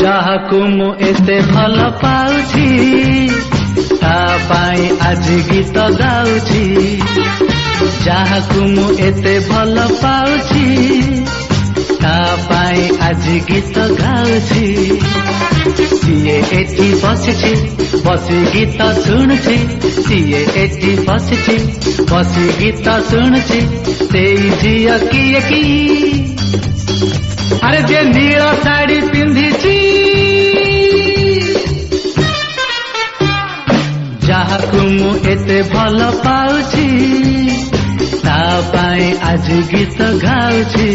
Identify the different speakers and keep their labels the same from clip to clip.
Speaker 1: ଯାହାକୁ ମୁଁ ଏତେ ଭଲ ପାଉଛି ତା ପାଇଁ ଆଜି ଗୀତ ଗାଉଛି। ଯାହାକୁ ମୁଁ ଏତେ ଭଲ ପାଉଛି ତା ପାଇଁ ଆଜି ଗୀତ ଗାଉଛି। ସିଏ ଏଠି ବସିଛି ବସି ଗୀତ ଶୁଣୁଛି। ସିଏ ଏଠି ବସିଛି ବସି ଗୀତ ଶୁଣୁଛି। ସେଇ ଝିଅ କିଏ କି? ଆରେ ଯେ ନୀଳ ଶାଢ଼ୀ ପିନ୍ଧିଛି। ଯାହାକୁ ମୁଁ ଏତେ ଭଲ ପାଉଛି ତା ପାଇଁ ଆଜି ଗୀତ ଗାଉଛି।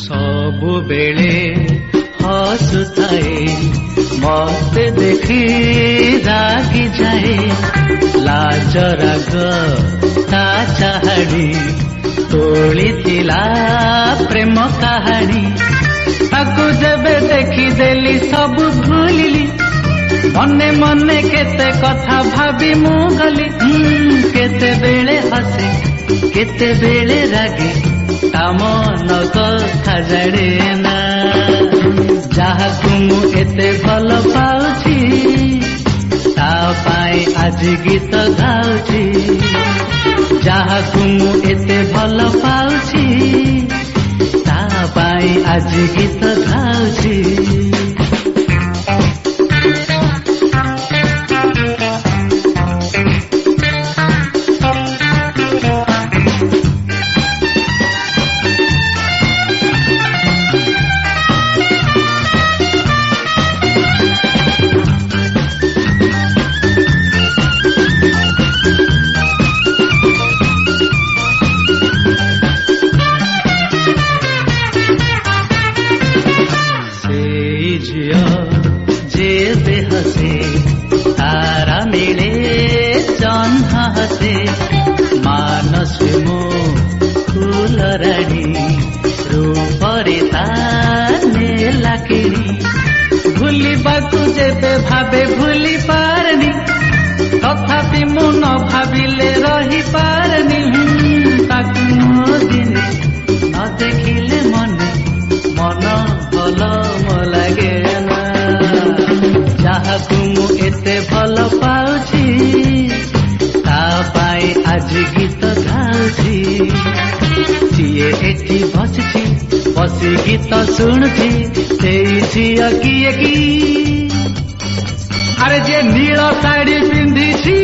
Speaker 1: ସବୁବେଳେ ହସୁଥାଏ ମତେ ଦେଖି ରାଗି ଯାଏ। ଲାଜ ରାଗ ତା ଚାହାଣୀ ତୋଳିଥିଲା ପ୍ରେମ କାହାଣୀ। ତାକୁ ଯେବେ ଦେଖିଦେଲି ସବୁ ଭୁଲିଲି। ମନେ ମନେ କେତେ କଥା ଭାବି ମୁଁ ଗଲି। କେତେବେଳେ ହସେ କେତେବେଳେ ରାଗେ ତା ମନ କଥା ଜାଣେ ନା। ଯାହାକୁ ମୁଁ ଏତେ ଭଲ ପାଉଛି ତା ପାଇଁ ଆଜି ଗୀତ ଗାଉଛି। ଯାହାକୁ ମୁଁ ଏତେ ଭଲ ପାଉଛି ତା ପାଇଁ ଆଜି ଗୀତ ଗାଉଛି। ଯେବେ ହସେ ତାରା ମିଳେ ଜହ୍ନ ହସେ। ମାନସେ ମୋ ଫୁଲ ରାଣୀ ରୂପରେ ତା ନେଲା କିଣି। ଭୁଲିବାକୁ ଯେବେ ଭାବେ ଭୁଲି ପାରେନି। ତଥାପି ମୁଁ ନ ଭାବିଲେ ରହିପାରେନି। ତାକୁ ମୋ ଦିନେ ନ ଦେଖିଲେ ମନ ଭଲ ମୋ ଲାଗେ ନା। ଯାହାକୁ ମୁଁ ଏତେ ଭଲ ପାଉଛି ତା ପାଇଁ ଆଜି ଗୀତ ଗାଉଛି। ସିଏ ଏଠି ବସିଛି ବସି ଗୀତ ଶୁଣୁଛି। ସେଇ ଝିଅ କିଏ କି? ଆରେ ଯେ ନୀଳ ଶାଢ଼ୀ ପିନ୍ଧିଛି।